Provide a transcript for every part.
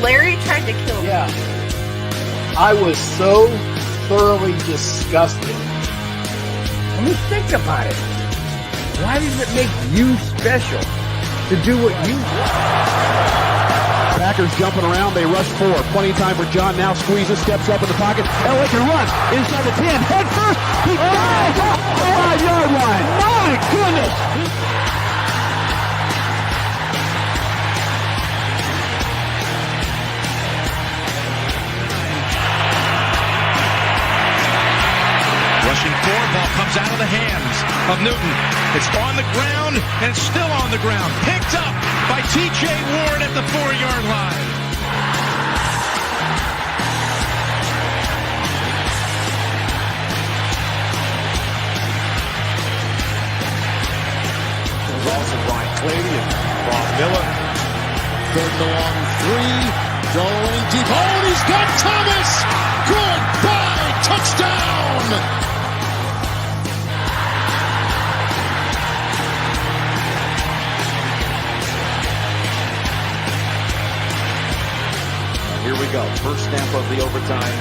Larry tried to kill me. Yeah. I was so thoroughly disgusted. I mean, think about it. Why does it make you special to do what you do? Packers jumping around. They rush forward. Plenty of time for John. Now squeezes, steps up in the pocket. LA can run inside the 10. Head first. He dives off the 5-yard line. My goodness. Rushing forward, ball comes out of the hands of Newton. It's on the ground, and it's still on the ground. Picked up by T.J. Ward at the 4-yard line. There's also Brian Clady and Bob Miller. Third and long 3. Going deep. Oh, and he's got Thomas. Goodbye. Touchdown. Here we go. First snap of the overtime.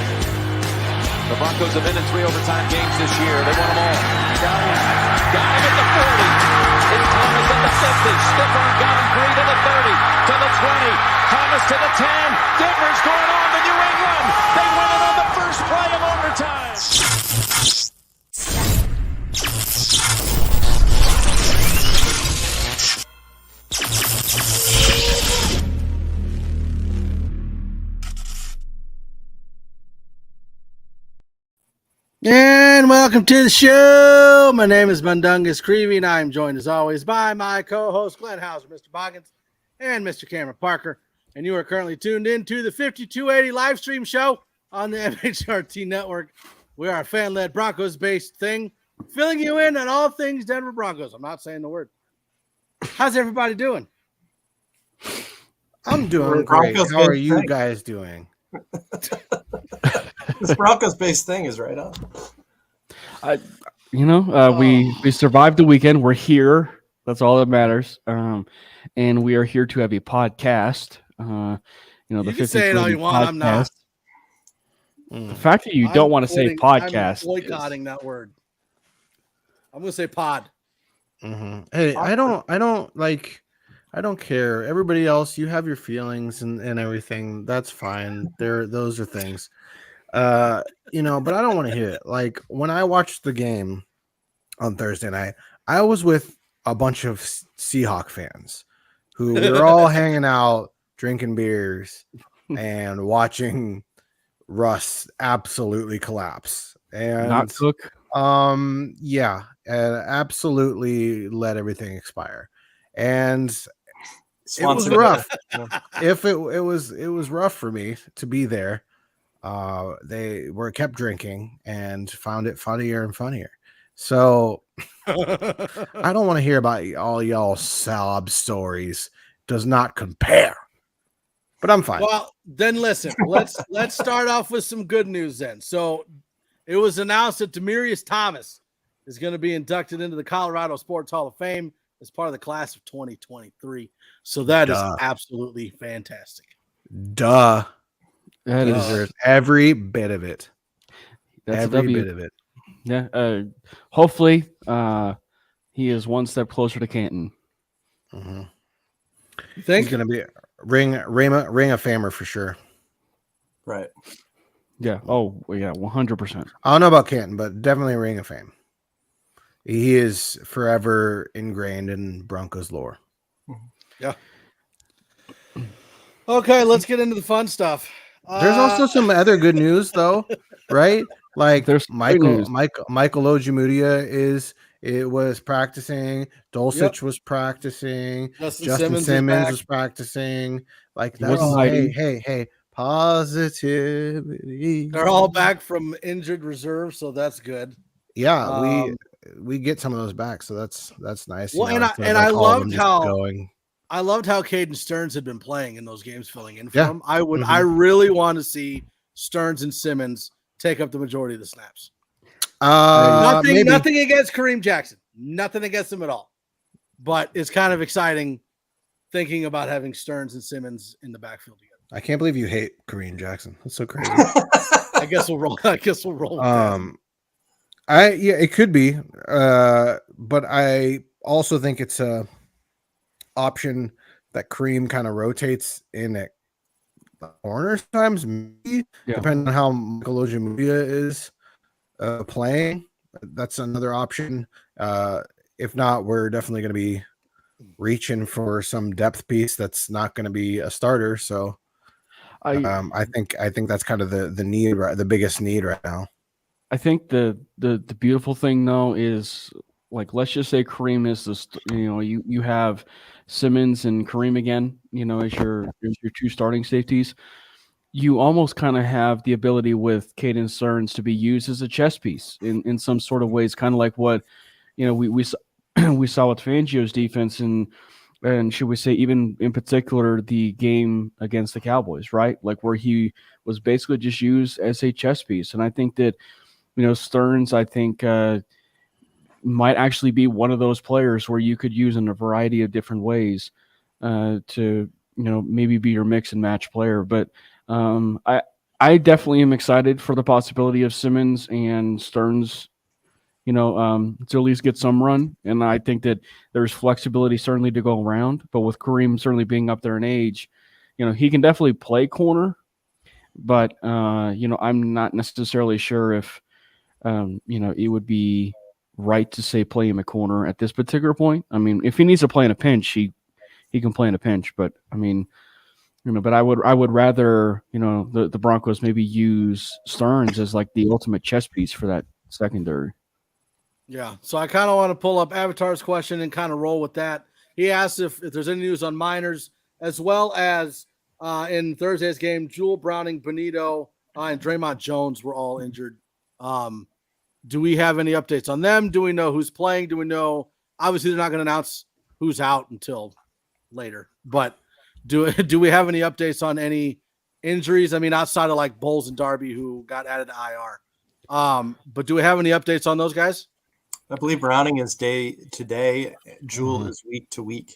The Broncos have been in 3 overtime games this year. They won them all. Got him at the 40. It's Thomas at the 50. Stefan got him 3 to the 30. To the 20. Thomas to the 10. Denver's going on the New England. They win it on the first play of overtime. And welcome to the show. My name is Mundungus Creevy, and I am joined as always by my co-host Glenn Hauser, Mr. Boggins, and Mr. Cameron Parker. And you are currently tuned in to the 5280 live stream show on the MHRT network. We are a fan-led Broncos-based thing, filling you in on all things Denver Broncos. I'm not saying the word. How's everybody doing? I'm doing great. How are you guys doing? This Broncos-based thing is right on. We survived the weekend. We're here. That's all that matters. And we are here to have a podcast. The you can say it all you want. I'm not. The fact that you don't want to say podcast. I'm boycotting that word. I'm going to say pod. Mm-hmm. Hey, I don't care. Everybody else, you have your feelings and everything. That's fine. Those are things. But I don't want to hear it. Like when I watched the game on Thursday night, I was with a bunch of Seahawk fans who were all hanging out, drinking beers, and watching Russ absolutely collapse. And not cook. Absolutely let everything expire. And it was rough. It was rough for me to be there. They were kept drinking and found it funnier and funnier. So I don't want to hear about all y'all sob stories. Does not compare. But I'm fine. Well, then listen. Let's start off with some good news then. So it was announced that Demaryius Thomas is going to be inducted into the Colorado Sports Hall of Fame as part of the class of 2023. So that is absolutely fantastic. Duh. That deserves every bit of it. That's every bit of it. Yeah. Hopefully, he is one step closer to Canton. Mm-hmm. You think he's going to be ring of famer for sure? Right. Yeah. Oh, yeah. 100%. I don't know about Canton, but definitely ring of fame. He is forever ingrained in Broncos lore. Yeah. Okay, let's get into the fun stuff. There's also some other good news, though, right? Like there's Michael Ojemudia was practicing. Dulcich was practicing. Justin Simmons was practicing. Like that's hey, positivity. They're all back from injured reserve, so that's good. Yeah, we get some of those back, so that's nice. Well, I loved how Caden Stearns had been playing in those games, filling in for him. I really want to see Stearns and Simmons take up the majority of the snaps. Nothing against Kareem Jackson. Nothing against him at all. But it's kind of exciting thinking about having Stearns and Simmons in the backfield together. I can't believe you hate Kareem Jackson. That's so crazy. I guess we'll roll. I guess we'll roll. With that. It could be. But I also think it's a option that Kareem kind of rotates in at corner times, maybe, depending on how Michael Ojemudia is playing. That's another option. If not, we're definitely going to be reaching for some depth piece that's not going to be a starter. So I think that's kind of the need, the biggest need right now. I think the beautiful thing though is, like, let's just say Kareem is you have Simmons and Kareem again, as your two starting safeties. You almost kind of have the ability with Caden Stearns to be used as a chess piece in some sort of ways, kind of like what we saw with Fangio's defense, and should we say even in particular the game against the Cowboys, right? Like where he was basically just used as a chess piece. And I think that Stearns, I think might actually be one of those players where you could use in a variety of different ways to maybe be your mix and match player. But I definitely am excited for the possibility of Simmons and Stearns to at least get some run. And I think that there's flexibility certainly to go around, but with Kareem certainly being up there in age, he can definitely play corner, but I'm not necessarily sure if it would be right to say play him a corner at this particular point. I mean, if he needs to play in a pinch, he can play in a pinch, but I mean, but I would rather, the Broncos maybe use Stearns as like the ultimate chess piece for that secondary. Yeah, so I kind of want to pull up Avatar's question and kind of roll with that. He asked if there's any news on Miners, as well as in Thursday's game, Jewel, Browning, Benito, and Draymond Jones were all injured. Do we have any updates on them? Do we know who's playing? Do we know? Obviously, they're not going to announce who's out until later. But do we have any updates on any injuries? I mean, outside of like Bowles and Darby, who got added to IR. But do we have any updates on those guys? I believe Browning is day to day. Jewel is week to week.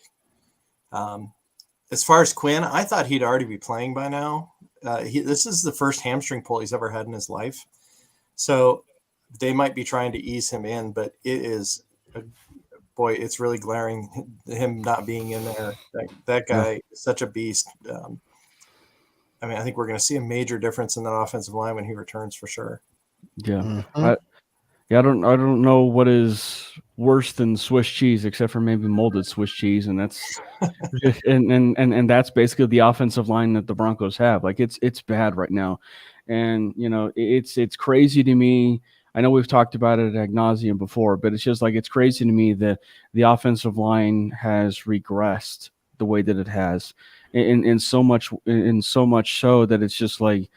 As far as Quinn, I thought he'd already be playing by now. This is the first hamstring pull he's ever had in his life. So they might be trying to ease him in, but it is, it's really glaring, him not being in there. That guy is such a beast. I mean, I think we're going to see a major difference in that offensive line when he returns for sure. Yeah. I don't know what is worse than Swiss cheese, except for maybe molded Swiss cheese, and that's and that's basically the offensive line that the Broncos have. Like it's bad right now, and it's crazy to me. I know we've talked about it ad nauseum before, but it's just like it's crazy to me that the offensive line has regressed the way that it has, in so much so that it's just like.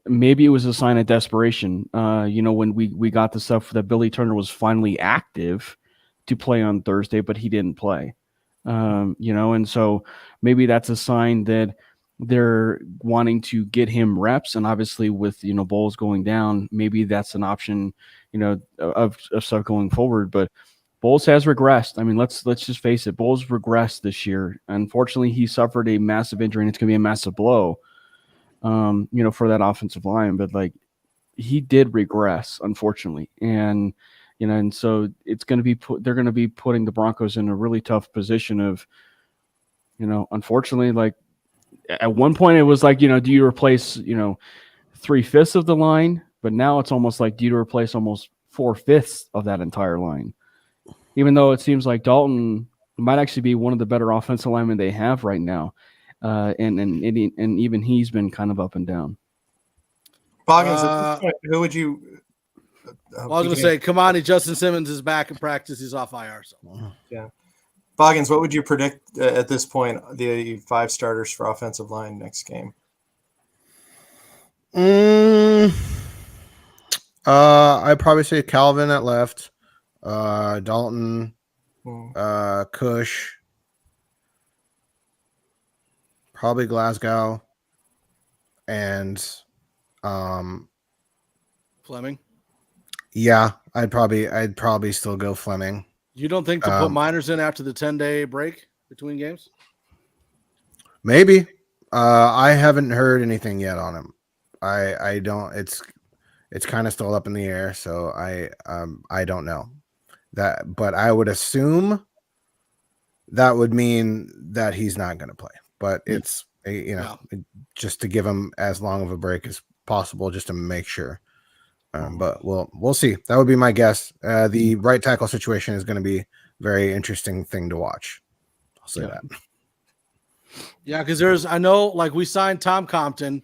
Maybe it was a sign of desperation. When we got the stuff that Billy Turner was finally active to play on Thursday, but he didn't play. And so maybe that's a sign that they're wanting to get him reps. And obviously with, Bowles going down, maybe that's an option, of stuff going forward. But Bowles has regressed. I mean, let's just face it. Bowles regressed this year. Unfortunately, he suffered a massive injury, and it's going to be a massive blow. For that offensive line, but like he did regress, unfortunately. And, and so it's going to be they're going to be putting the Broncos in a really tough position of, unfortunately, like at one point it was like, do you replace, 3/5 of the line? But now it's almost like, do you replace almost 4/5 of that entire line? Even though it seems like Dalton might actually be one of the better offensive linemen they have right now. And even he's been kind of up and down. Boggins, at this point, who would you? I was going to say, Kamani Justin Simmons is back in practice. He's off IR. So. Yeah. Boggins, what would you predict at this point, the 5 starters for offensive line next game? I'd probably say Calvin at left, Dalton, Cush, probably Glasgow, and Fleming. Yeah, I'd probably still go Fleming. You don't think to put Miners in after the 10-day break? between games? Maybe. I haven't heard anything yet on him. I don't. It's kind of still up in the air, so I don't know that, but I would assume that would mean that he's not going to play. But it's just to give him as long of a break as possible, just to make sure. But we'll see. That would be my guess. The right tackle situation is going to be a very interesting thing to watch. I'll say that. Yeah, because I know, like, we signed Tom Compton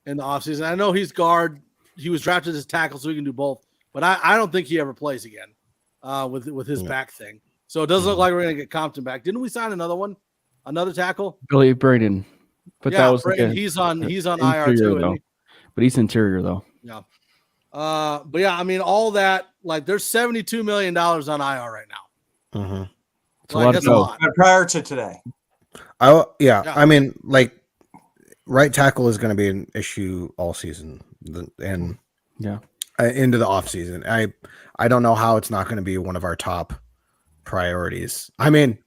in the offseason. I know he's guard. He was drafted as tackle, so he can do both. But I don't think he ever plays again with his back thing. So it doesn't look like we're going to get Compton back. Didn't we sign another one? Another tackle? Billy Braden. But that was Braden, he's on IR interior, too. though. But he's interior, though. Yeah. But yeah, I mean, all that, like, there's $72 million on IR right now. Mm-hmm. That's a lot. Prior to today. I mean, like, right tackle is going to be an issue all season, and into the off season. I don't know how it's not going to be one of our top priorities. I mean,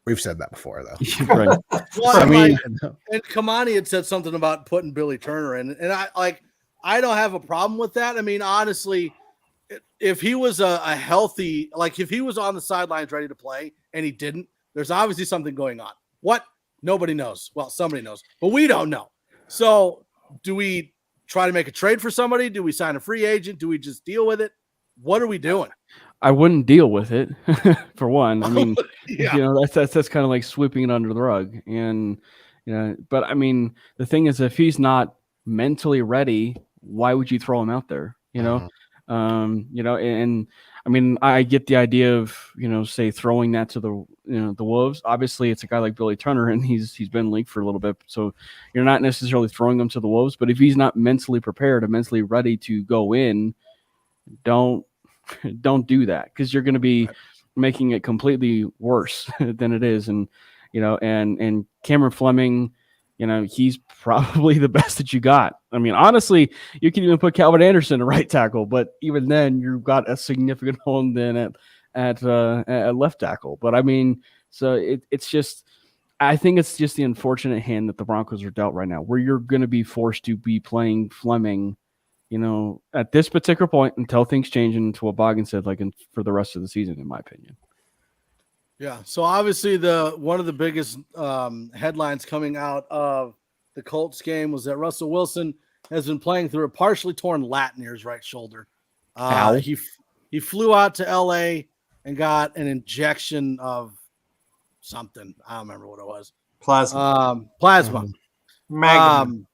we've said that before, though. Right. Well, I mean, and Kamani had said something about putting Billy Turner in, and I don't have a problem with that. I mean, honestly, if he was a healthy, like, if he was on the sidelines ready to play and he didn't, there's obviously something going on. What? Nobody knows. Well, somebody knows, but we don't know. So do we try to make a trade for somebody? Do we sign a free agent? Do we just deal with it? What are we doing? I wouldn't deal with it for one. I mean, that's kind of like sweeping it under the rug. And, but I mean, the thing is, if he's not mentally ready, why would you throw him out there? And I mean, I get the idea of, say throwing that to the Wolves. Obviously it's a guy like Billy Turner and he's been in the league for a little bit. So you're not necessarily throwing him to the Wolves, but if he's not mentally prepared and mentally ready to go in, don't do that, because you're going to be making it completely worse than it is. And, and Cameron Fleming, he's probably the best that you got. I mean, honestly, you can even put Calvin Anderson at right tackle, but even then you've got a significant hole then at left tackle. But I mean, so it's just, I think it's just the unfortunate hand that the Broncos are dealt right now, where you're going to be forced to be playing Fleming, at this particular point until things change into what Boggin said, for the rest of the season, in my opinion. Yeah. So obviously one of the biggest headlines coming out of the Colts game was that Russell Wilson has been playing through a partially torn lat near his right shoulder. He flew out to LA and got an injection of something. I don't remember what it was. Plasma. Magma. Magma.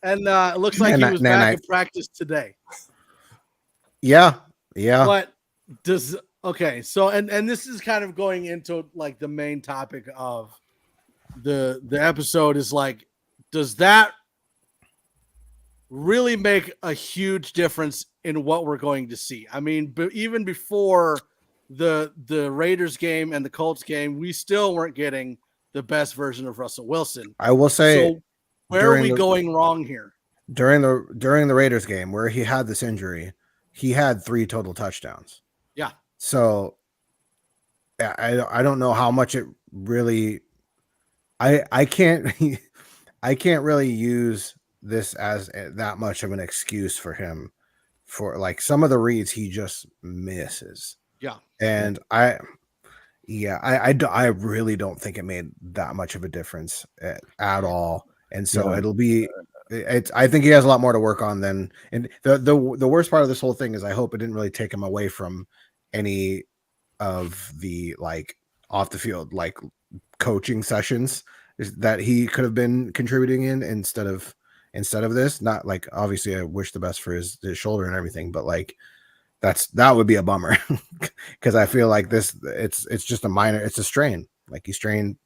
And it looks like he was back in practice today. Yeah. But so and this is kind of going into like the main topic of the episode is like, does that really make a huge difference in what we're going to see? I mean, but even before the Raiders game and the Colts game, we still weren't getting the best version of Russell Wilson. I will say, so where are we going wrong here? During the Raiders game where he had this injury, he had 3 total touchdowns. Yeah. So I don't know how much it really, I can't really use this as that much of an excuse for him, for like some of the reads he just misses. Yeah. And I really don't think it made that much of a difference at all. And so it'll be, I think he has a lot more to work on than, and the worst part of this whole thing is I hope it didn't really take him away from any of the like off the field, like coaching sessions that he could have been contributing in instead of this. Not like, obviously I wish the best for his shoulder and everything, but like that would be a bummer because I feel like it's just it's a strain. Like he strained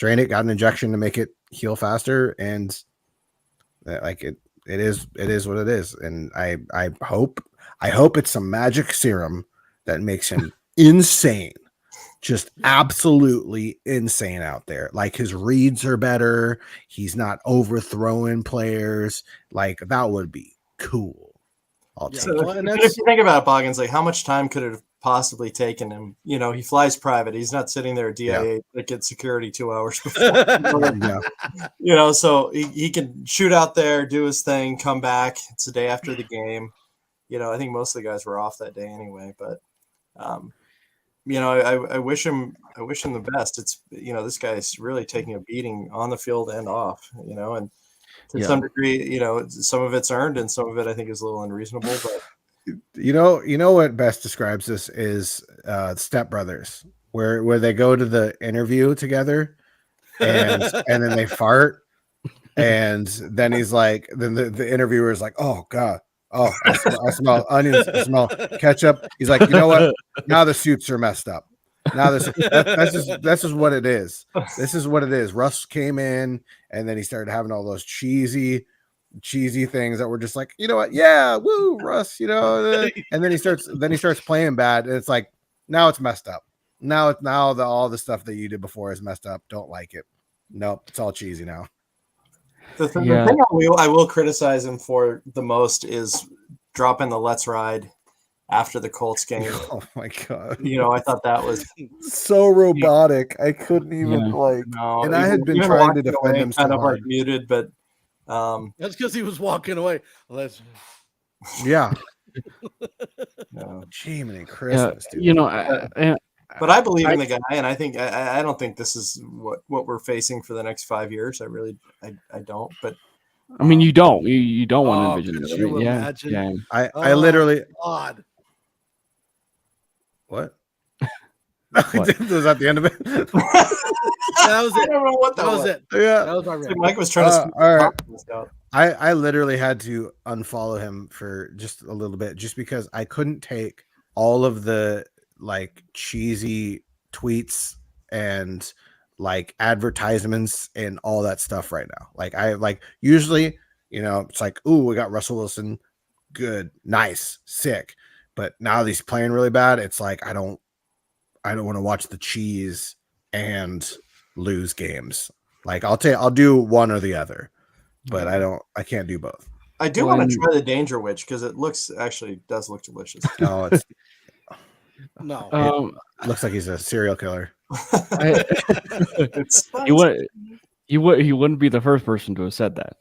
it, got an injection to make it heal faster, and like it is what it is. And I hope it's some magic serum that makes him insane, just absolutely insane out there. Like his reads are better. He's not overthrowing players. Like that would be cool. I'll Yeah. take So it. and if you think about it, Boggins, like how much time could it have possibly taken him? You know, he flies private. He's not sitting there at DIA to get security 2 hours before. Yeah. You know, so he can shoot out there, do his thing, come back. It's the day after the game. You know, I think most of the guys were off that day anyway. But you know, I wish him the best. It's, you know, this guy's really taking a beating on the field and off. You know, and to some degree, you know, some of it's earned and some of it I think is a little unreasonable. But You know what best describes this is Step Brothers, where they go to the interview together and then they fart, and then he's like, then the interviewer is like, oh God, oh I smell onions, I smell ketchup. He's like, you know what? Now the suits are messed up. Now that's just what it is. This is what it is. Russ came in and then he started having all those cheesy things that were just like, you know what? Yeah, woo, Russ, you know. And then he starts playing bad, and it's like, now it's messed up. Now all the stuff that you did before is messed up. Don't like it. Nope, it's all cheesy now. The thing I will criticize him for the most is dropping the "Let's Ride" after the Colts game. Oh my God. You know, I thought that was so robotic. I couldn't even and I had been trying to defend him so hard. Muted, but that's because he was walking away. Yeah. No. Jiminy Christmas, dude. You know, but I believe in the guy, and I think I don't think this is what we're facing for the next 5 years. I don't. But I mean, you don't want to envision could it. you Right? imagine? Yeah. I literally God. What? What? Was that the end of it? That was it. I don't know what That was it. Yeah. That was my rant. Mike was trying to. All right. I literally had to unfollow him for just a little bit, just because I couldn't take all of the like cheesy tweets and like advertisements and all that stuff right now. Like usually, you know, it's like, ooh, we got Russell Wilson, good, nice, sick. But now that he's playing really bad, it's like I don't want to watch the cheese and lose games. Like I'll do one or the other, but I can't do both. I do want to try the Danger Witch because it does look delicious. No, it's no. It looks like he's a serial killer. He wouldn't be the first person to have said that.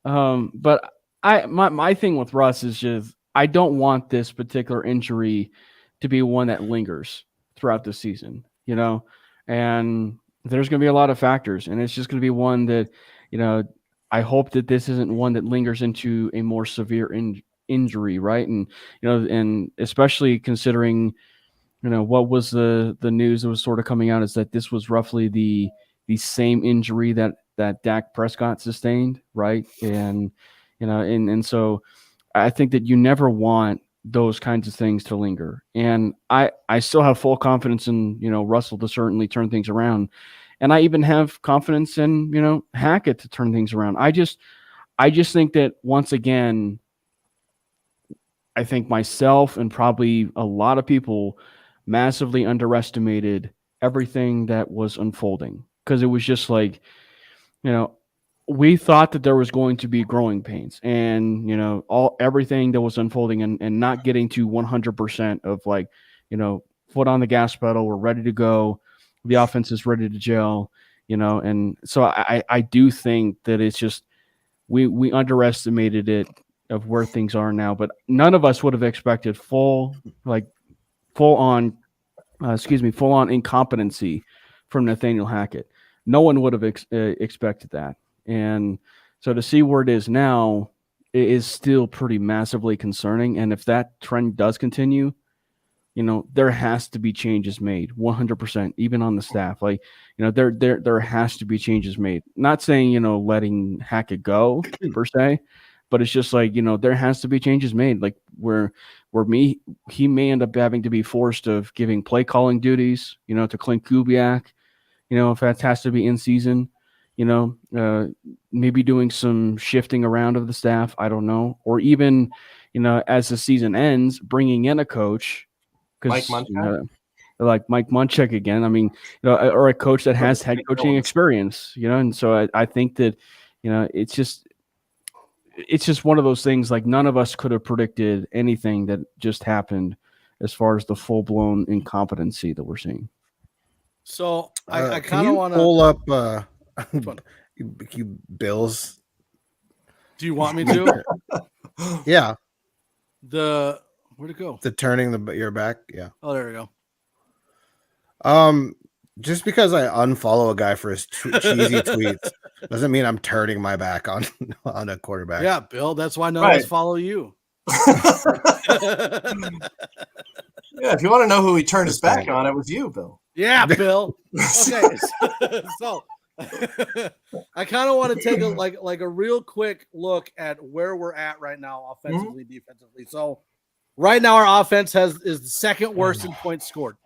But my thing with Russ is just I don't want this particular injury to be one that lingers throughout the season, you know, and there's going to be a lot of factors, and it's just going to be one that, you know, I hope that this isn't one that lingers into a more severe injury, right? And, you know, and especially considering, you know, what was the news that was sort of coming out is that this was roughly the same injury that Dak Prescott sustained, right? And, you know, and so I think that you never want those kinds of things to linger. And I still have full confidence in, you know, Russell to certainly turn things around. And I even have confidence in, you know, Hackett to turn things around. I just think that once again, I think myself and probably a lot of people massively underestimated everything that was unfolding, because it was just like, you know, we thought that there was going to be growing pains and, you know, everything that was unfolding and not getting to 100% of like, you know, foot on the gas pedal, we're ready to go. The offense is ready to gel, you know, and so I do think that it's just we underestimated it of where things are now, but none of us would have expected full on incompetency from Nathaniel Hackett. No one would have expected that, and so to see where it is now, it is still pretty massively concerning. And if that trend does continue, you know, there has to be changes made 100%, even on the staff. Like, you know, there has to be changes made. Not saying, you know, letting Hackett go per se, but it's just like, you know, there has to be changes made. Like where he may end up having to be forced of giving play calling duties, you know, to Clint Kubiak, you know, if that has to be in season, you know, maybe doing some shifting around of the staff. I don't know. Or even, you know, as the season ends, bringing in a coach. Because like Mike Munchak again. I mean, you know, or a coach that has head coaching experience, you know. And so I think that, you know, it's just it's just one of those things. Like none of us could have predicted anything that just happened as far as the full blown incompetency that we're seeing. So I Can kind of you want to pull up you Bills? Do you want me to? Yeah, Where'd it go? the turning your back. Yeah. Oh, there we go. Just because I unfollow a guy for his cheesy tweets doesn't mean I'm turning my back on a quarterback. Yeah, Bill. That's why none of us follow you. Yeah, if you want to know who he turned his back on, it was you, Bill. Yeah, Bill. Okay, so I kind of want to take a real quick look at where we're at right now, offensively, defensively. So right now, our offense is the second worst in points scored.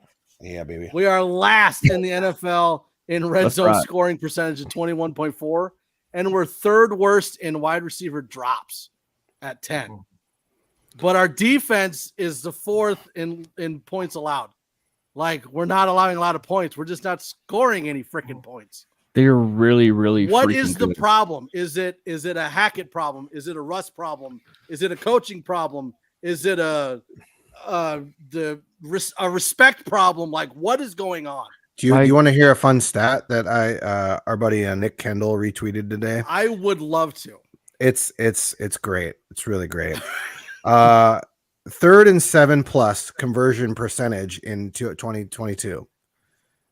Yeah, baby. We are last in the NFL in red zone scoring percentage at 21.4, and we're third worst in wide receiver drops at 10. But our defense is the fourth in points allowed. Like, we're not allowing a lot of points. We're just not scoring any freaking points. They're really, really. What is the good. problem? Is it a Hackett problem? Is it a Russ problem? Is it a coaching problem? Is it a respect problem? Like, what is going on? Do you want to hear a fun stat that our buddy Nick Kendall retweeted today? I would love to. It's great. It's really great. 3rd and 7+ conversion percentage in 2022.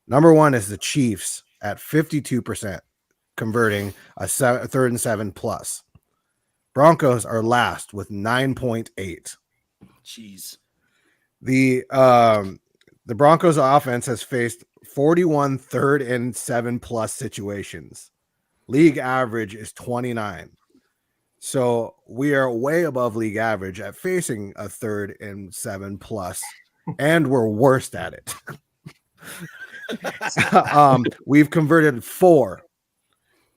Number one is the Chiefs at 52% converting a 3rd and 7+. Broncos are last with 9.8. Jeez. The Broncos offense has faced 41 3rd and 7+ situations. League average is 29. So we are way above league average at facing a 3rd and 7+, and we're worst at it. We've converted 4.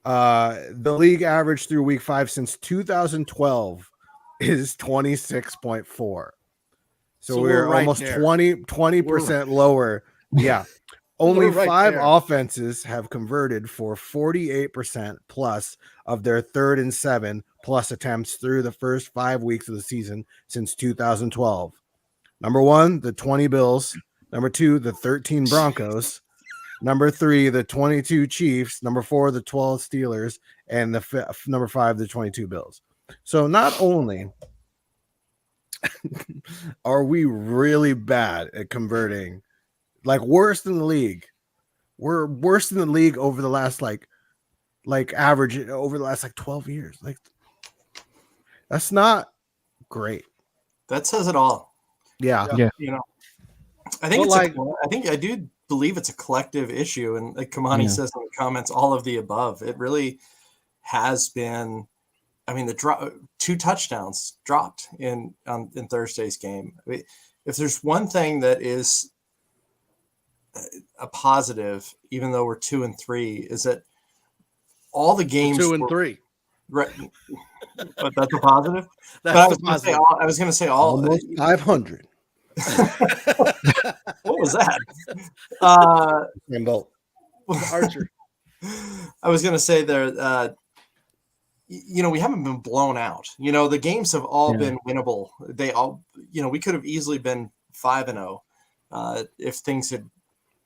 The league average through week 5 since 2012 is 26.4. So we're right almost there. 20% lower. Yeah. Only right 5 there. offenses have converted for 48% plus of their 3rd and 7+ attempts through the first 5 weeks of the season since 2012. Number 1, the 20 Bills. Number 2, the 13 Broncos. Number 3, the 22 Chiefs. Number 4, the 12 Steelers. And number 5, the 22 Bills. So not only are we really bad at converting, like worse than the league, we're worse than the league over the last like average over the last like 12 years. Like, that's not great. That says it all. Yeah. You know, I think I do believe it's a collective issue, and like Kamani says in the comments, all of the above. It really has been. I mean, the 2 touchdowns dropped in Thursday's game. I mean, if there's one thing that is a positive, even though we're 2 and 3, is that all the games 2 and 3. Right, but that's a positive. I was going to say all almost 500. What was that? Archer. I was going to say there. We haven't been blown out. The games have all been winnable. They all, we could have easily been 5-0 if things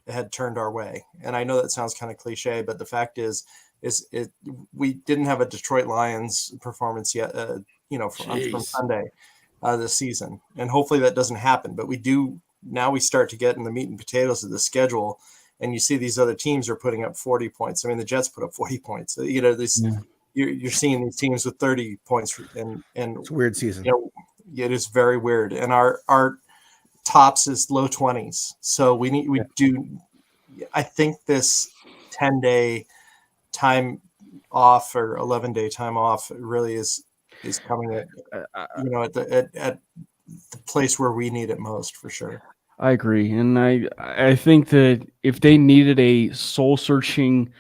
had turned our way. And I know that sounds kind of cliche, but the fact is we didn't have a Detroit Lions performance yet, from Sunday this season. And hopefully that doesn't happen. But we do now. We start to get in the meat and potatoes of the schedule, and you see these other teams are putting up 40 points. I mean, the Jets put up 40 points. You're seeing these teams with 30 points, and it's a weird season. It is very weird. And our tops is low 20s. So I think this 10-day time off or 11-day time off really is coming at the place where we need it most, for sure. I agree. And I think that if they needed a soul searching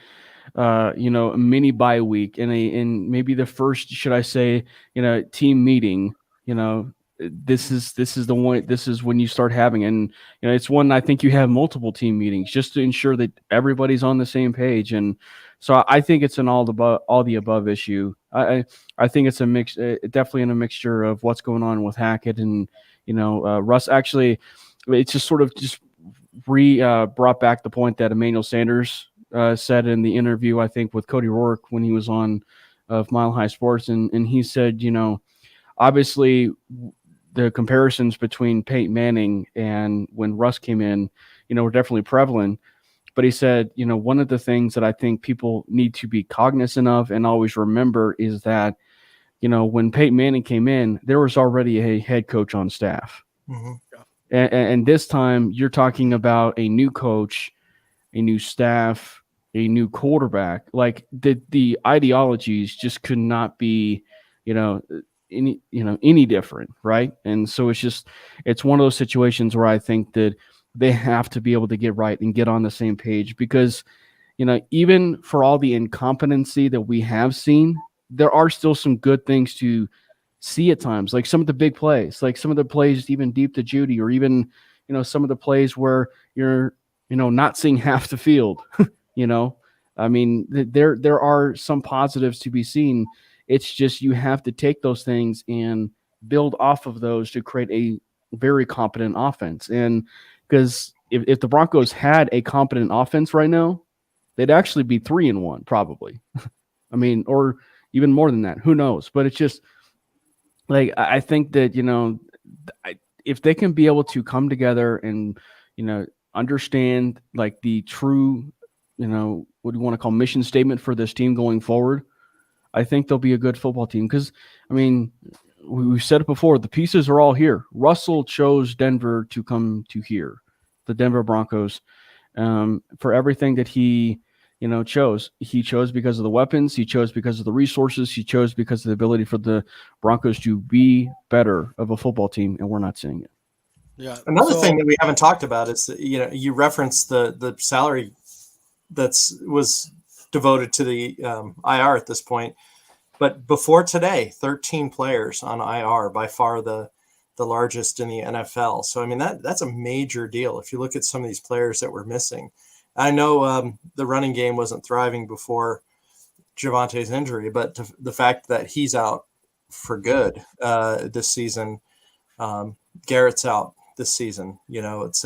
a mini bye week and maybe the first, should I say, team meeting, this is the one. This is when you start having, and it's one I think you have multiple team meetings just to ensure that everybody's on the same page. And so I think it's an all the above issue. I think it's a mix, definitely in a mixture of what's going on with Hackett and Russ. Actually, it's just sort of just brought back the point that Emmanuel Sanders said in the interview, I think, with Cody Rourke when he was on of Mile High Sports, and he said, obviously the comparisons between Peyton Manning and when Russ came in, were definitely prevalent. But he said, one of the things that I think people need to be cognizant of and always remember is that, when Peyton Manning came in, there was already a head coach on staff. Mm-hmm. And this time you're talking about a new coach, a new staff, a new quarterback. Like the ideologies just could not be, any different, right? And so it's one of those situations where I think that they have to be able to get right and get on the same page because, even for all the incompetency that we have seen, there are still some good things to see at times, like some of the big plays, like some of the plays even deep to Judy, or even, some of the plays where you're, not seeing half the field, I mean, there are some positives to be seen. It's just you have to take those things and build off of those to create a very competent offense. And because if the Broncos had a competent offense right now, they'd actually be 3-1 probably. I mean, or even more than that. Who knows? But it's just like I think that if they can be able to come together and understand like the true what do you want to call mission statement for this team going forward, I think they'll be a good football team. Because, I mean, we've said it before, the pieces are all here. Russell chose Denver to come to here, the Denver Broncos, for everything that he, chose. He chose because of the weapons. He chose because of the resources. He chose because of the ability for the Broncos to be better of a football team, and we're not seeing it. Yeah. Another thing that we haven't talked about is that, you referenced the salary was devoted to the IR at this point. But before today, 13 players on IR, by far the largest in the NFL. So, I mean, that's a major deal. If you look at some of these players that were missing, I know the running game wasn't thriving before Javante's injury, but the fact that he's out for good this season, Garrett's out this season, it's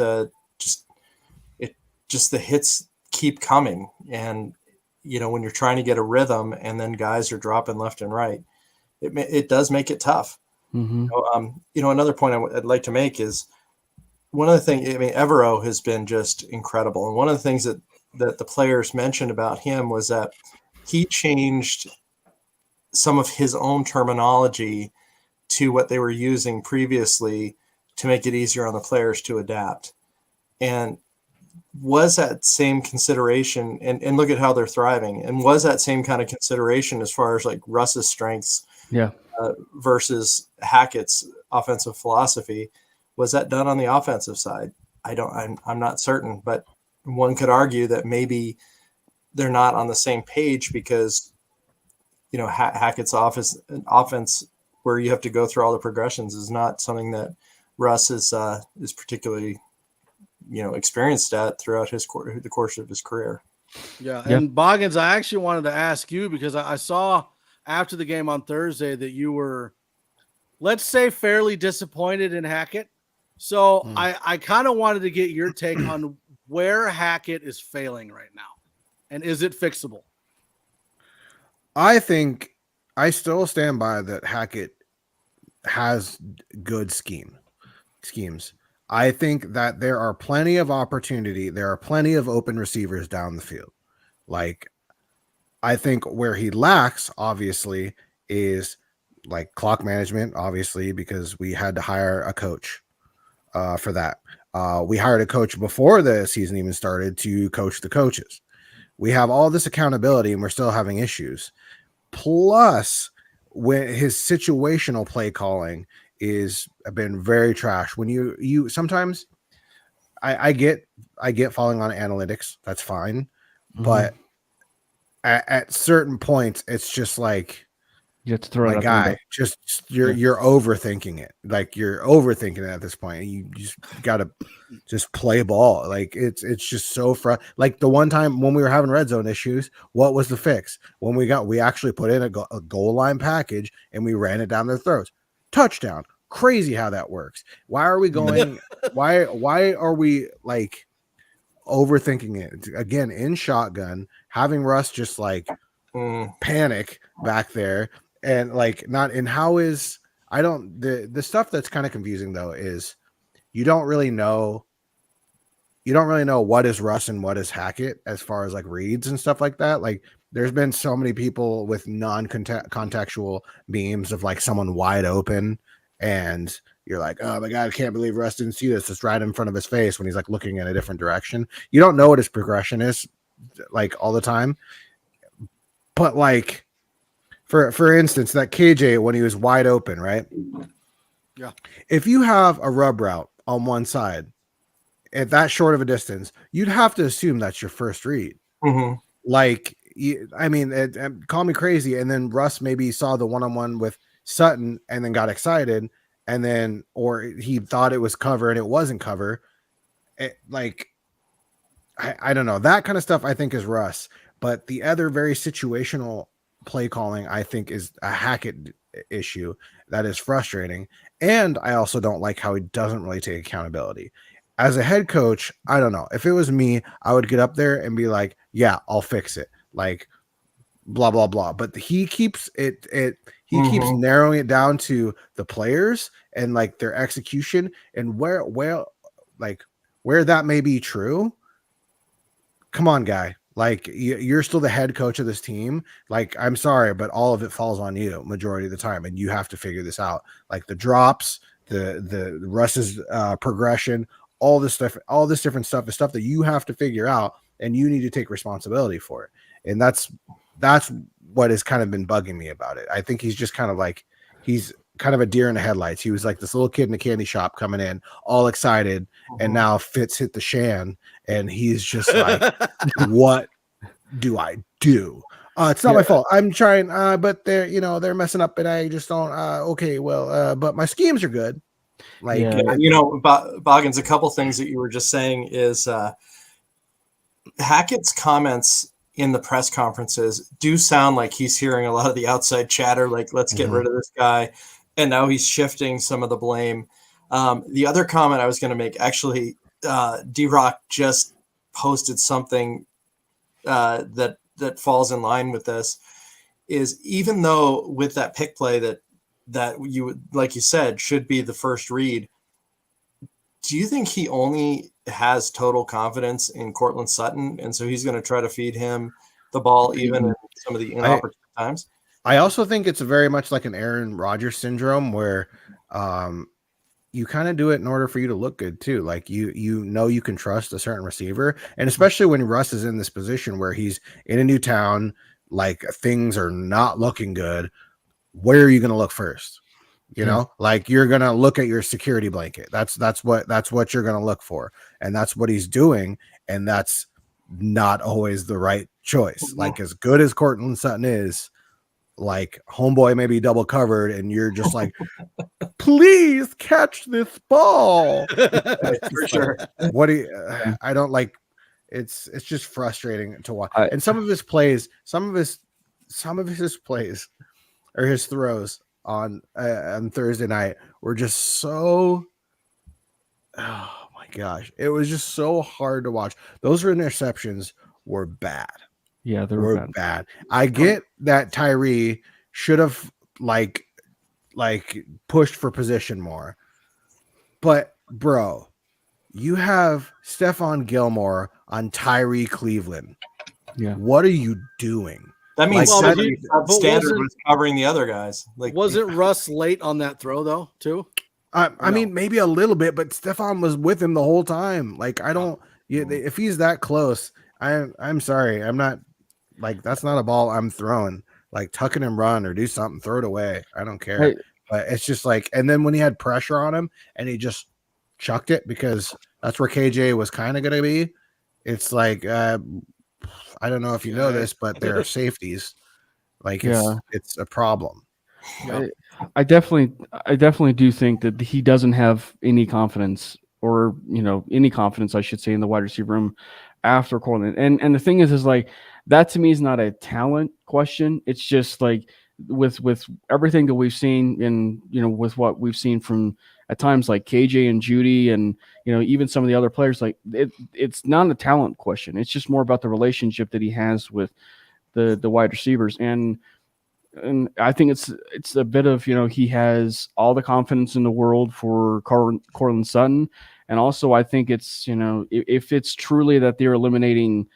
just the hits keep coming. And, when you're trying to get a rhythm and then guys are dropping left and right, it does make it tough. Mm-hmm. Another point I'd like to make is one of the things, Evero has been just incredible. And one of the things that the players mentioned about him was that he changed some of his own terminology to what they were using previously to make it easier on the players to adapt. And was that same consideration, and look at how they're thriving, and was that same kind of consideration as far as like Russ's strengths versus Hackett's offensive philosophy? Was that done on the offensive side? I'm not certain, but one could argue that maybe they're not on the same page because, Hackett's offense where you have to go through all the progressions is not something that Russ is particularly, experienced at throughout the course of his career. Yeah. And Boggins, I actually wanted to ask you because I saw after the game on Thursday that you were, let's say, fairly disappointed in Hackett. So I kind of wanted to get your take on where Hackett is failing right now. And is it fixable? I think I still stand by that Hackett has good schemes. I think that there are plenty of opportunity. There are plenty of open receivers down the field. Like, I think where he lacks, obviously, is like clock management, obviously, because we had to hire a coach for that. We hired a coach before the season even started to coach the coaches. We have all this accountability and we're still having issues. Plus, when his situational play calling is been very trash. When you sometimes I get falling on analytics, that's fine. Mm-hmm. But at certain points, it's just like You have to throw it My out the window. guy, just you're overthinking it. Like you're overthinking it at this point. You just gotta just play ball. Like it's just so like the one time when we were having red zone issues, what was the fix? When we actually put in a goal line package and we ran it down their throats. Touchdown. Crazy how that works. Why are we going? why are we like overthinking it again in shotgun? Having Russ just like panic back there. And like not and how is I don't the stuff that's kind of confusing though is you don't really know what is Russ and what is Hackett as far as like reads and stuff like that. Like there's been so many people with non-contextual memes of like someone wide open and you're like, oh my God, I can't believe Russ didn't see this. It's right in front of his face when he's like looking in a different direction. You don't know what his progression is like all the time. But like For instance, that KJ when he was wide open, right? Yeah. If you have a rub route on one side at that short of a distance, you'd have to assume that's your first read. Mm-hmm. Like, I mean, call me crazy. And then Russ maybe saw the one-on-one with Sutton and then got excited, and then or he thought it was cover and it wasn't cover. I don't know. That kind of stuff I think is Russ. But the other very situational play calling I think is a Hackett issue that is frustrating, and I also don't like how he doesn't really take accountability as a head coach. I don't know, if it was me, I would get up there and be like, yeah, I'll fix it, like blah blah blah, but he keeps keeps narrowing it down to the players and like their execution and where that may be true. Come on, guy. Like you're still the head coach of this team. Like, I'm sorry, but all of it falls on you majority of the time. And you have to figure this out. Like the drops, the Russ's progression, all this different stuff is stuff that you have to figure out and you need to take responsibility for it. And that's what has kind of been bugging me about it. I think he's just kind of like, he's kind of a deer in the headlights. He was like this little kid in a candy shop coming in all excited, and now Fitz hit the shan and he's just like, what do I do? It's not my fault. I'm trying, but they're messing up and I just don't, okay, well, but my schemes are good. Like, Boggins, a couple things that you were just saying is Hackett's comments in the press conferences do sound like he's hearing a lot of the outside chatter, like, let's get rid of this guy. And now he's shifting some of the blame. The other comment I was going to make, actually, D-Rock just posted something that falls in line with this, is even though with that pick play that you would, like you said, should be the first read, do you think he only has total confidence in Cortland Sutton, and so he's going to try to feed him the ball even in some of the inopportune times? I also think it's very much like an Aaron Rodgers syndrome where you kind of do it in order for you to look good too. Like you can trust a certain receiver, and especially when Russ is in this position where he's in a new town, like things are not looking good. Where are you going to look first? You know, like you're going to look at your security blanket. That's what you're going to look for. And that's what he's doing. And that's not always the right choice. Like as good as Cortland Sutton is, like homeboy may be double covered and you're just like, please catch this ball. For sure. What do you, I don't like, it's just frustrating to watch. And some of his plays or his throws on Thursday night were just so, oh my gosh, it was just so hard to watch. Those interceptions were bad. Yeah, they were bad. I get that Tyree should have like pushed for position more, but bro, you have Stefan Gilmore on Tyree Cleveland. Yeah, what are you doing? That means standard was covering the other guys. Like, wasn't Russ late on that throw though, too? I mean, maybe a little bit, but Stefan was with him the whole time. Like, I don't. If he's that close, I'm sorry. I'm not like that's not a ball I'm throwing. Like, tuck it and run or do something. Throw it away. I don't care. Hey. But it's just like, and then when he had pressure on him and he just chucked it because that's where KJ was kind of going to be. It's like. I don't know if you know this, but there are safeties. Like it's a problem. I definitely do think that he doesn't have any confidence, or any confidence, I should say, in the wide receiver room after Cortland. And the thing is like, that to me is not a talent question. It's just like with everything that we've seen, and with what we've seen from at times like KJ and Judy, and even some of the other players, like it's not a talent question. It's just more about the relationship that he has with the wide receivers. And I think it's a bit of, he has all the confidence in the world for Cortland Sutton. And also I think it's, if it's truly that they're eliminating,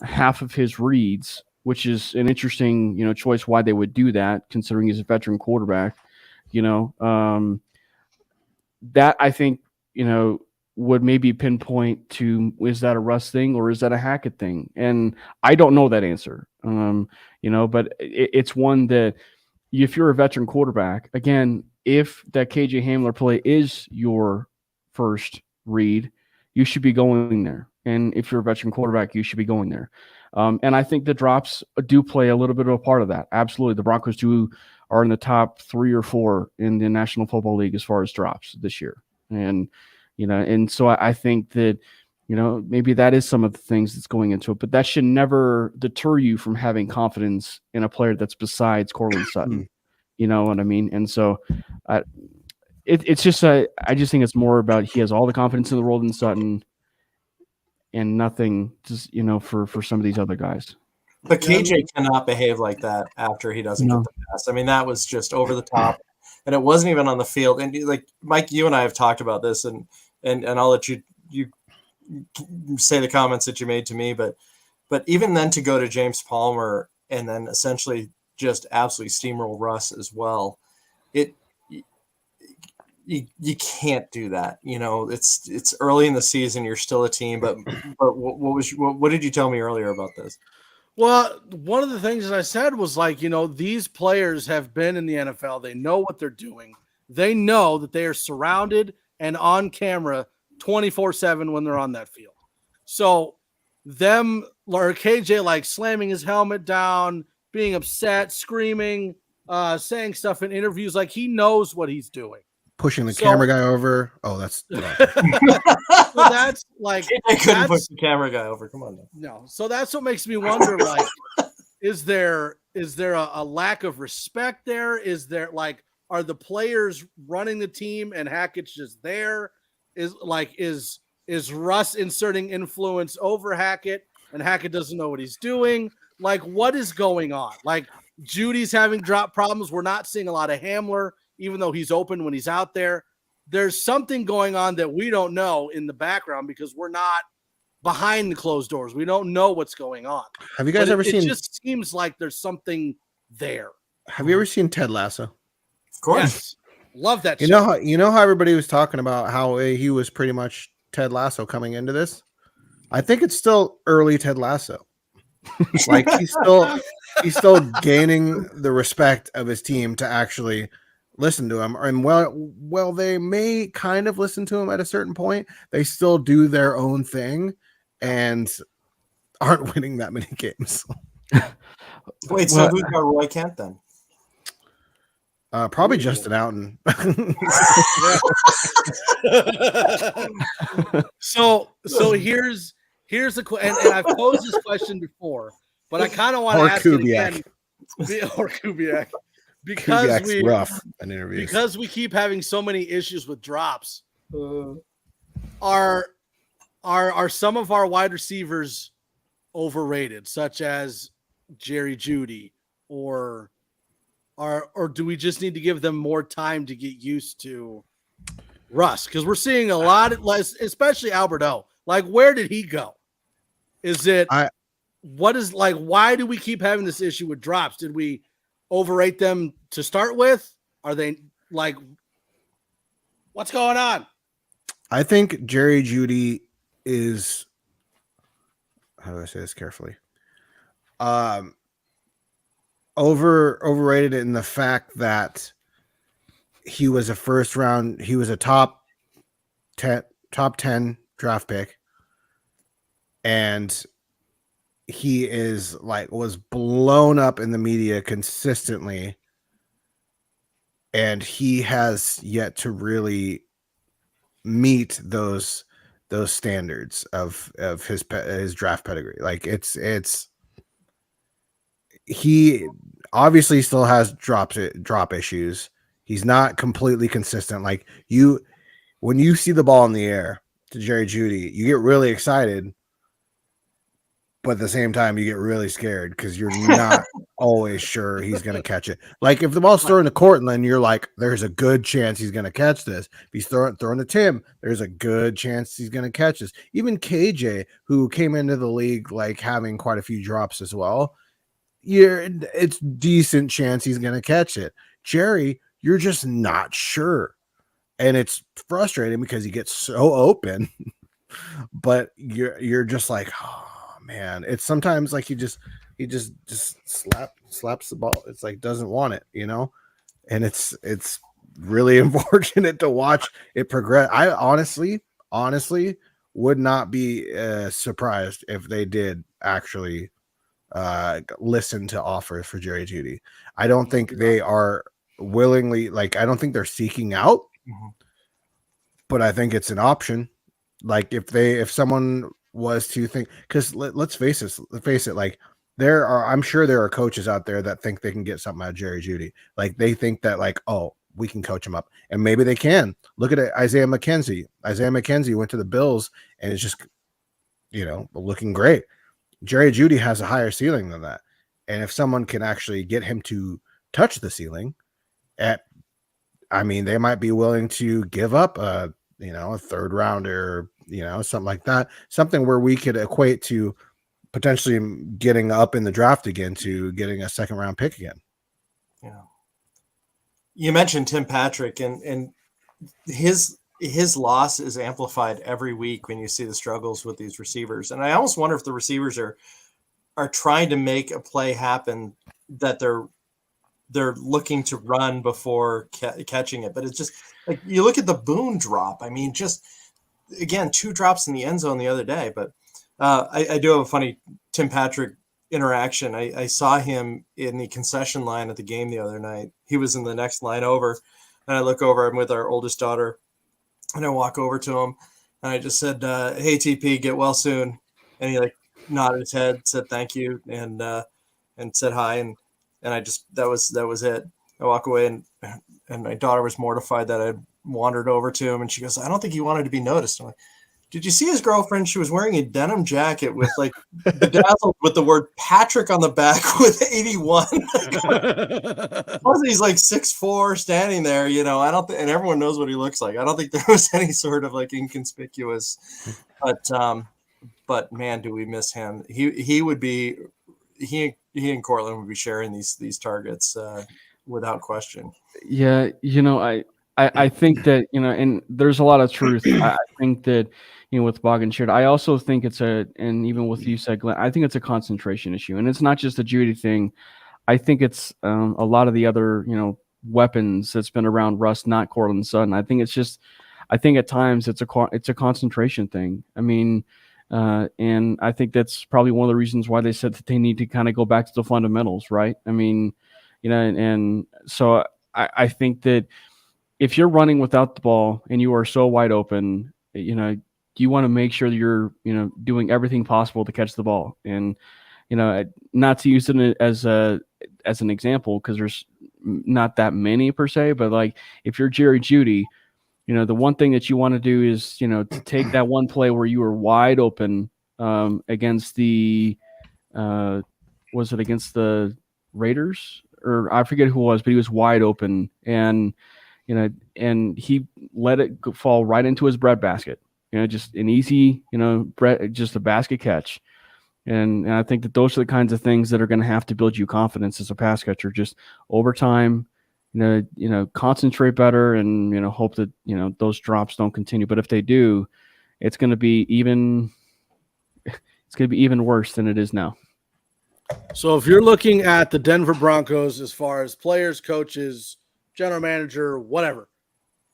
half of his reads, which is an interesting, choice why they would do that, considering he's a veteran quarterback, that I think, would maybe pinpoint to, is that a Russ thing or is that a Hackett thing? And I don't know that answer. But it's one that, if you're a veteran quarterback, again, if that KJ Hamler play is your first read, you should be going there. And if you're a veteran quarterback, you should be going there. And I think the drops do play a little bit of a part of that. Absolutely. The Broncos are in the top 3 or 4 in the National Football League as far as drops this year. And, and so I think that, maybe that is some of the things that's going into it, but that should never deter you from having confidence in a player that's besides Cortland Sutton. You know what I mean? And so it's just, I just think it's more about, he has all the confidence in the world in Sutton and nothing just, for some of these other guys. But KJ cannot behave like that after he doesn't get the pass. I mean, that was just over the top, and it wasn't even on the field. And like Mike, you and I have talked about this, and I'll let you say the comments that you made to me, but even then, to go to James Palmer and then essentially just absolutely steamroll Russ as well, you can't do that. It's early in the season, you're still a team, but what did you tell me earlier about this? Well, one of the things that I said was like, these players have been in the NFL. They know what they're doing. They know that they are surrounded and on camera 24/7 when they're on that field. So them, or KJ, like slamming his helmet down, being upset, screaming, saying stuff in interviews, like he knows what he's doing. Pushing the camera guy over. Oh, that's so that's like, I couldn't push the camera guy over. Come on. No. So that's what makes me wonder, like, is there a lack of respect there? Is there, like, are the players running the team and Hackett's just there? Is Russ inserting influence over Hackett and Hackett doesn't know what he's doing? Like, what is going on? Like, Judy's having drop problems. We're not seeing a lot of Hamler, even though he's open when he's out there. There's something going on that we don't know in the background because we're not behind the closed doors. We don't know what's going on. Have you guys ever seen? It just seems like there's something there. Have you ever seen Ted Lasso? Of course. Yes. Love that. You know how everybody was talking about how he was pretty much Ted Lasso coming into this? I think it's still early Ted Lasso. Like he's still gaining the respect of his team to actually listen to him. And well, they may kind of listen to him at a certain point. They still do their own thing and aren't winning that many games. Wait, so who's got Roy Kent then? Probably Justin Outen. So here's the question, and I've posed this question before, but I kind of want to ask Kubiak. it again. Or Kubiak. Because we keep having so many issues with drops. Are some of our wide receivers overrated, such as Jerry Jeudy, or do we just need to give them more time to get used to Russ? Because we're seeing a lot less, especially Albert O. Like, where did he go? Why do we keep having this issue with drops? Did we overrate them to start with? Are they like, what's going on? I think Jerry Jeudy is, how do I say this carefully? Overrated in the fact that he was a top 10 draft pick, and he was blown up in the media consistently and he has yet to really meet those standards of his draft pedigree. Like it's he obviously still has drop issues. He's not completely consistent. Like when you see the ball in the air to Jerry Jeudy, you get really excited, but at the same time you get really scared because you're not always sure he's going to catch it. Like if the ball's thrown to Cortland, you're like, there's a good chance he's going to catch this. If he's thrown to Tim, there's a good chance he's going to catch this. Even KJ, who came into the league like having quite a few drops as well, it's decent chance he's going to catch it. Jerry, you're just not sure. And it's frustrating because he gets so open, but you're just like, oh man, it's sometimes like he just slaps the ball. It's like, doesn't want it, and it's really unfortunate to watch it progress. I honestly would not be surprised if they did actually listen to offers for Jerry Jeudy. I don't think they are willingly, like, I don't think they're seeking out, but I think it's an option. Like if someone was to think, because let's face it, like I'm sure there are coaches out there that think they can get something out of Jerry Jeudy. Like they think that like, oh, we can coach him up, and maybe they can. Look at it, Isaiah McKenzie. Isaiah McKenzie went to the Bills and it's just, looking great. Jerry Jeudy has a higher ceiling than that. And if someone can actually get him to touch the ceiling they might be willing to give up a third rounder, something like that, something where we could equate to potentially getting up in the draft again to getting a second round pick again. Yeah. You mentioned Tim Patrick and his loss is amplified every week when you see the struggles with these receivers. And I almost wonder if the receivers are trying to make a play happen that they're looking to run before catching it. But it's just like, you look at the Boone drop. I mean, just again, 2 drops in the end zone the other day. But I do have a funny Tim Patrick interaction. I saw him in the concession line at the game the other night. He was in the next line over, and I look over, I'm with our oldest daughter, and I walk over to him and I just said, hey TP, get well soon. And he like nodded his head, said thank you, and said hi. And I just, that was it. I walk away and my daughter was mortified that I wandered over to him, and she goes, I don't think he wanted to be noticed. I'm like, did you see his girlfriend? She was wearing a denim jacket with like bedazzled with the word Patrick on the back with 81. Plus he's like 6'4", standing there, I don't think, and everyone knows what he looks like. I don't think there was any sort of like inconspicuous, but man, do we miss him. He would be, he and Cortland would be sharing these targets without question. Yeah. I think that, and there's a lot of truth. I think that, with Boggin shared, I also think and even with you said, Glenn, I think it's a concentration issue, and it's not just a Jeudy thing. I think it's a lot of the other, weapons that's been around Russ, not Cortland Sutton. I think at times it's a concentration thing. I mean, and I think that's probably one of the reasons why they said that they need to kind of go back to the fundamentals, right? I mean, and so I think that if you're running without the ball and you are so wide open, you want to make sure that you're, doing everything possible to catch the ball. And, not to use it as an example, because there's not that many per se, but like if you're Jerry Jeudy, the one thing that you want to do is, to take that one play where you were wide open against the, was it against the Raiders? Or I forget who it was, but he was wide open, and and he let it fall right into his breadbasket. Just an easy, just a basket catch. And I think that those are the kinds of things that are going to have to build you confidence as a pass catcher. Just over time, concentrate better, and hope that those drops don't continue. But if they do, it's going to be even worse than it is now. So if you're looking at the Denver Broncos as far as players, coaches, general manager, whatever,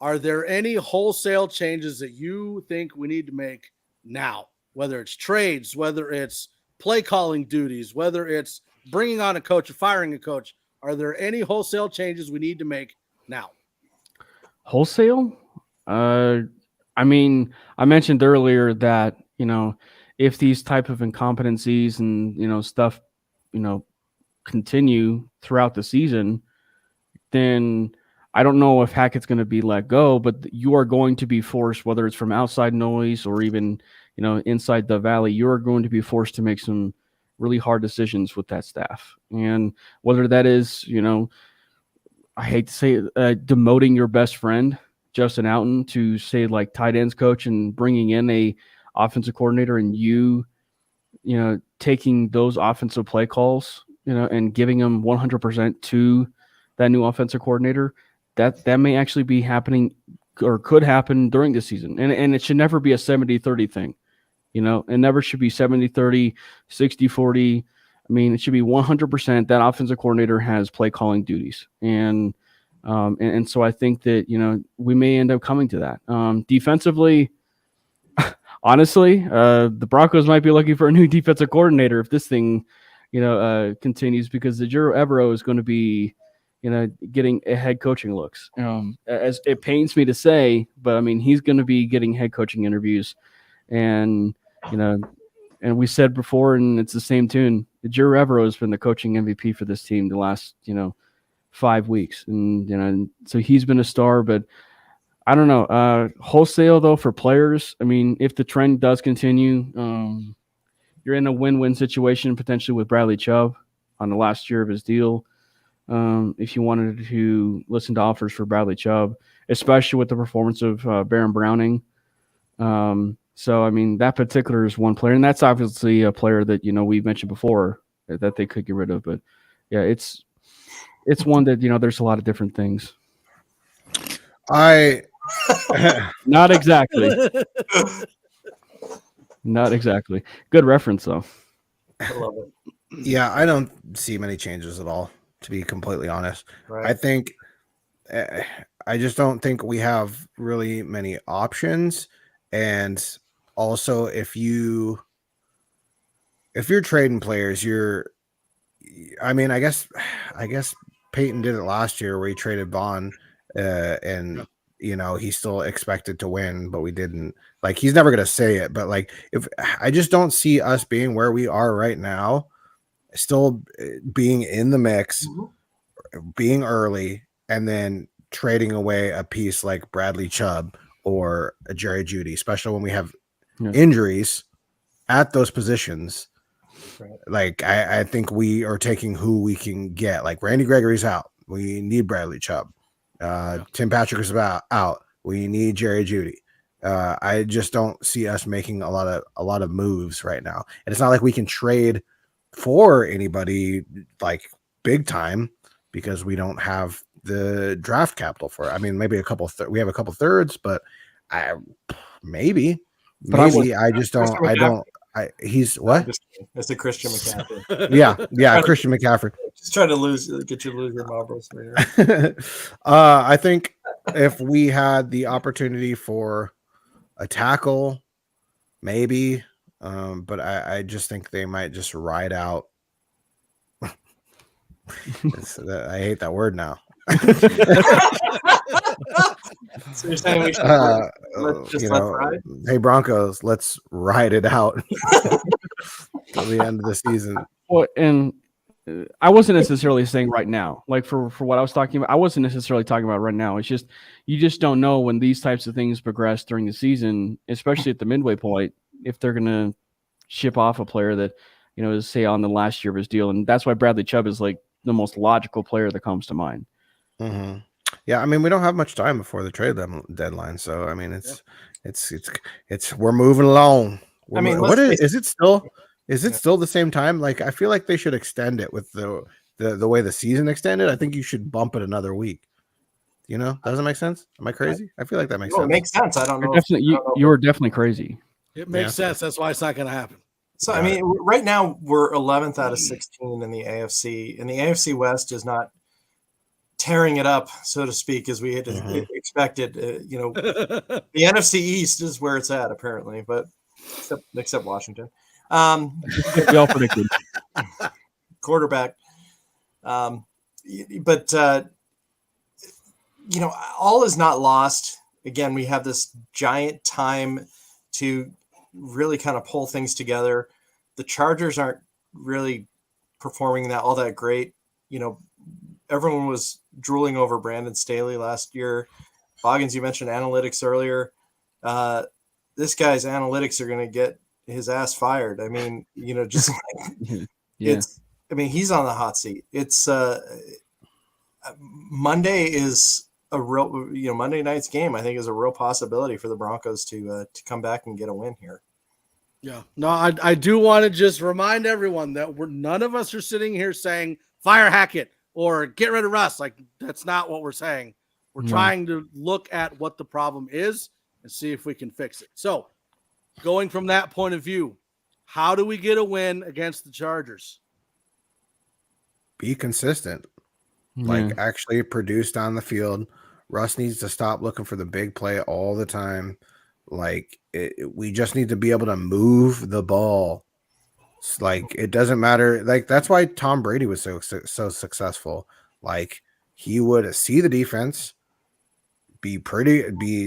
are there any wholesale changes that you think we need to make now? Whether it's trades, whether it's play calling duties, whether it's bringing on a coach or firing a coach, are there any wholesale changes we need to make now? Wholesale? I mean, I mentioned earlier that, if these type of incompetencies and, stuff, continue throughout the season, then I don't know if Hackett's going to be let go, but you are going to be forced, whether it's from outside noise or even, inside the valley, you are going to be forced to make some really hard decisions with that staff. And whether that is, I hate to say it, demoting your best friend, Justin Outen, to say like tight ends coach and bringing in a offensive coordinator and taking those offensive play calls, and giving them 100% to that new offensive coordinator, that may actually be happening or could happen during the season. And it should never be a 70-30 thing. It never should be 70-30, 60-40. I mean, it should be 100% that offensive coordinator has play calling duties. And so I think that, we may end up coming to that. Defensively, honestly, the Broncos might be looking for a new defensive coordinator if this thing, continues, because the Jiro Evero is going to be, getting head coaching looks. As it pains me to say, but I mean, he's going to be getting head coaching interviews, and and we said before, and it's the same tune. Jiro Evero has been the coaching MVP for this team the last 5 weeks, and so he's been a star. But I don't know. Wholesale though for players. I mean, if the trend does continue, you're in a win-win situation potentially with Bradley Chubb on the last year of his deal. If you wanted to listen to offers for Bradley Chubb, especially with the performance of Baron Browning. So, I mean, that particular is one player, and that's obviously a player that, we've mentioned before that they could get rid of. But, yeah, it's one that, there's a lot of different things. Not exactly. Not exactly. Good reference, though. I love it. Yeah, I don't see many changes at all, to be completely honest. Right. I think I just don't think we have really many options. And also, if you're trading players, I guess Peyton did it last year where he traded Vaughn, and he's still expected to win, but we didn't. Like, he's never gonna say it, but like, if I just don't see us being where we are right now, still being in the mix, being early, and then trading away a piece like Bradley Chubb or a Jerry Jeudy, especially when we have injuries at those positions. Right. Like, I think we are taking who we can get. Like, Randy Gregory's out. We need Bradley Chubb. Tim Patrick is out. We need Jerry Jeudy. I just don't see us making a lot of moves right now. And it's not like we can trade for anybody like big time because we don't have the draft capital for it. I mean, maybe we have a couple thirds, but maybe. He's what? It's a Christian McCaffrey. Yeah, Christian McCaffrey. Just trying to get you to lose your marbles. I think if we had the opportunity for a tackle, maybe, but I just think they might just ride out. I hate that word now. So you're saying we should let's ride? Hey Broncos, let's ride it out till the end of the season. Well, and I wasn't necessarily saying right now. Like for what I was talking about, I wasn't necessarily talking about right now. It's just you just don't know when these types of things progress during the season, especially at the midway point, if they're gonna ship off a player that is say on the last year of his deal, and that's why Bradley Chubb is like the most logical player that comes to mind. Mm-hmm. Yeah, I mean, we don't have much time before the trade deadline, so I mean, it's we're moving along. Is it still the same time? Like, I feel like they should extend it with the way the season extended. I think you should bump it another week. Doesn't make sense. Am I crazy? I feel like that makes sense. It makes sense. I don't know. You're definitely crazy. It makes sense. That's why it's not going to happen. So, I mean, right now we're 11th out of 16 in the AFC, and the AFC West is not tearing it up, so to speak, as we had expected. The NFC East is where it's at, apparently, but except Washington. We all predicted. Quarterback. But all is not lost. Again, we have this giant time to really kind of pull things together. The Chargers aren't really performing all that great. Everyone was drooling over Brandon Staley last year. Boggins, you mentioned analytics earlier. This guy's analytics are going to get his ass fired. I mean, just he's on the hot seat. It's Monday is a real, Monday night's game, I think, is a real possibility for the Broncos to come back and get a win here. Yeah, no, I do want to just remind everyone that none of us are sitting here saying fire Hackett or get rid of Russ. Like, that's not what we're saying. We're trying to look at what the problem is and see if we can fix it. So, going from that point of view, how do we get a win against the Chargers? Be consistent. Like, actually produced on the field. Russ needs to stop looking for the big play all the time. Like, we just need to be able to move the ball. It's like, it doesn't matter. Like, that's why Tom Brady was so successful. Like, he would see the defense, be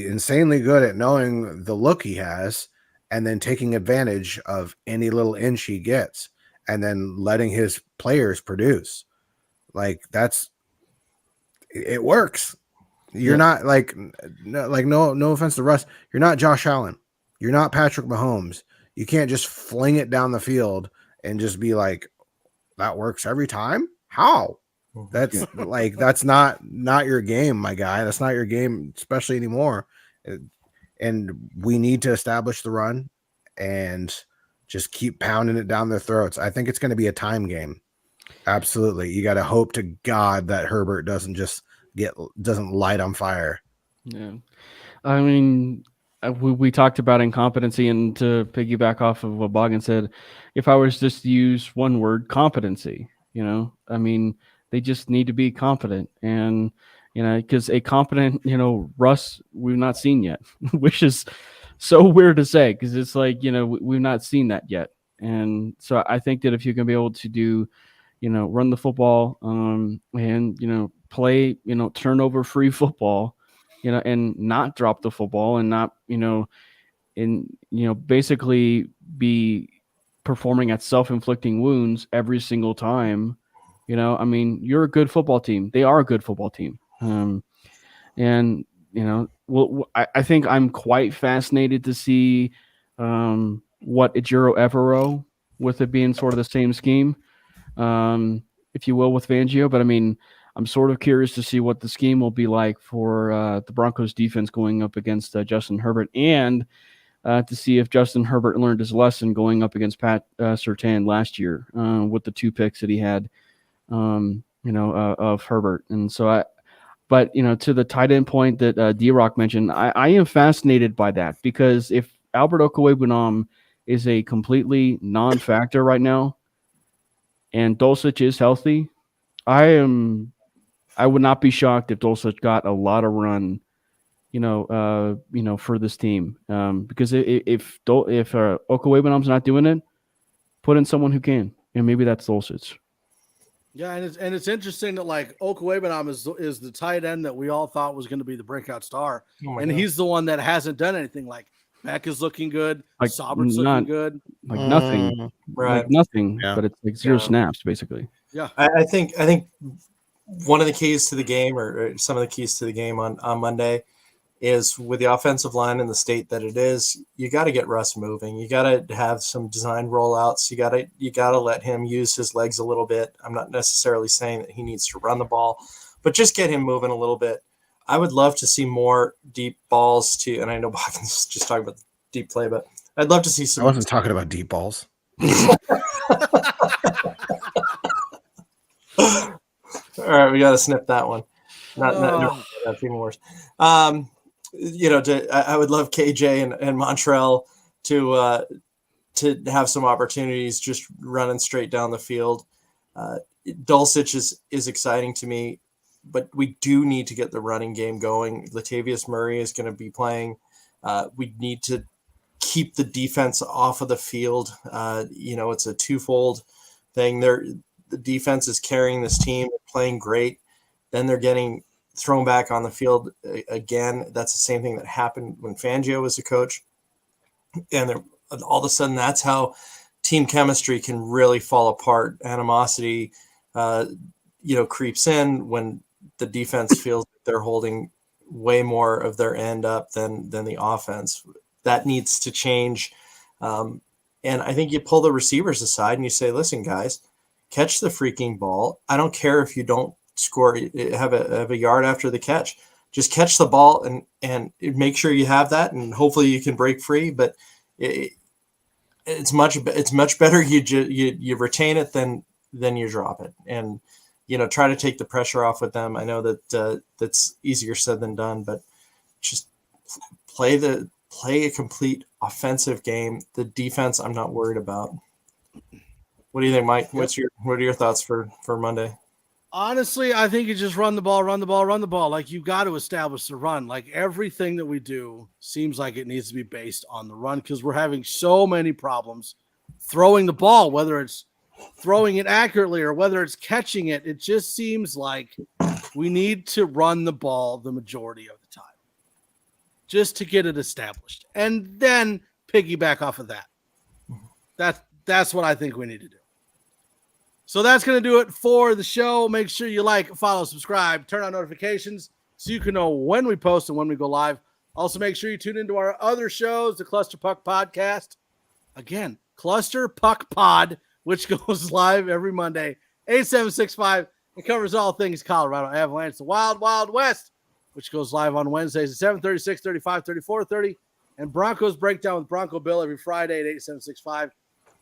insanely good at knowing the look he has, and then taking advantage of any little inch he gets, and then letting his players produce. Like, it works. You're not no offense to Russ. You're not Josh Allen. You're not Patrick Mahomes. You can't just fling it down the field and just be like, that works every time. How? That's that's not your game, my guy. That's not your game, especially anymore. And we need to establish the run and just keep pounding it down their throats. I think it's going to be a time game. Absolutely. You got to hope to God that Herbert doesn't light on fire. Yeah. I mean, we talked about incompetency, and to piggyback off of what Boggin said, if I was just to use one word, competency, I mean, they just need to be confident. And, because a competent, Russ, we've not seen yet, which is so weird to say, because it's like, we've not seen that yet. And so I think that if you can be able to do, run the football, and, play, turnover-free football, and not drop the football and not, basically be performing at self-inflicting wounds every single time. I mean, you're a good football team. They are a good football team. And, I think I'm quite fascinated to see what Ejiro Evero, with it being sort of the same scheme, if you will, with Fangio. But I mean, I'm sort of curious to see what the scheme will be like for the Broncos defense going up against Justin Herbert, and to see if Justin Herbert learned his lesson going up against Pat Surtain last year with the 2 picks that he had, of Herbert. And so but to the tight end point that D-Rock mentioned, I am fascinated by that, because if Albert Okwuegbunam is a completely non-factor right now, and Dulcich is healthy, I would not be shocked if Dulcich got a lot of run, for this team. Because if Okwuegbunam's not doing it, put in someone who can, and maybe that's Dulcich. Yeah, and it's interesting that like Okwuegbunam is the tight end that we all thought was going to be the breakout star, and he's the one that hasn't done anything. Like, Beck is looking good, like Saubert's looking good, like nothing, right? Like nothing, yeah. But it's like 0 snaps basically. Yeah, I think one of the keys to the game, or some of the keys to the game on Monday, is with the offensive line in the state that it is, you got to get Russ moving. You got to have some design rollouts. You got to let him use his legs a little bit. I'm not necessarily saying that he needs to run the ball, but just get him moving a little bit. I would love to see more deep balls to, and I know Bogdan's just talking about deep play, but I'd love to see some. I wasn't talking about deep balls. All right, we got to snip that one. No, that's even worse. I would love KJ and Montrell to have some opportunities just running straight down the field. Dulcich is exciting to me, but we do need to get the running game going. Latavius Murray is going to be playing. We need to keep the defense off of the field. It's a twofold thing. The defense is carrying this team, playing great. Then they're getting thrown back on the field again. That's the same thing that happened when Fangio was a coach. And all of a sudden, that's how team chemistry can really fall apart. Animosity, creeps in when the defense feels like they're holding way more of their end up than the offense. That needs to change. And I think you pull the receivers aside and you say, listen, guys, catch the freaking ball. I don't care if you don't score, have a yard after the catch. Just catch the ball and make sure you have that, and hopefully you can break free. But it's much better you retain it than you drop it, and try to take the pressure off with them. I know that that's easier said than done, but just play a complete offensive game. The defense, I'm not worried about. What do you think, Mike? What are your thoughts for Monday? Honestly, I think you just run the ball. Like, you got to establish the run. Like, everything that we do seems like it needs to be based on the run, because we're having so many problems throwing the ball, whether it's throwing it accurately or whether it's catching it. It just seems like we need to run the ball the majority of the time just to get it established, and then piggyback off of that. That's what I think we need to do. So that's going to do it for the show. Make sure you like, follow, subscribe, turn on notifications so you can know when we post and when we go live. Also, make sure you tune into our other shows, the Cluster Puck Podcast. Again, Cluster Puck Pod, which goes live every Monday, 8/7/65. It covers all things Colorado Avalanche. The Wild Wild West, which goes live on Wednesdays at 7:30, 6:30, 5:30, 4:30. And Broncos Breakdown with Bronco Bill every Friday at 8/7/65.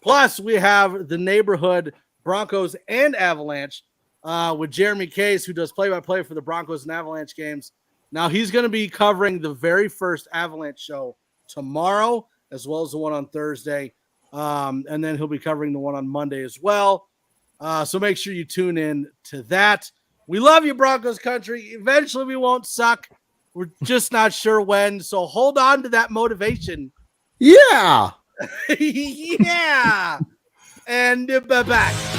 Plus, we have the Neighborhood Broncos and Avalanche with Jeremy Case, who does play-by-play for the Broncos and Avalanche games. Now, he's going to be covering the very first Avalanche show tomorrow, as well as the one on Thursday. And then he'll be covering the one on Monday as well. So make sure you tune in to that. We love you, Broncos country. Eventually, we won't suck. We're just not sure when. So hold on to that motivation. Yeah. Yeah. And back.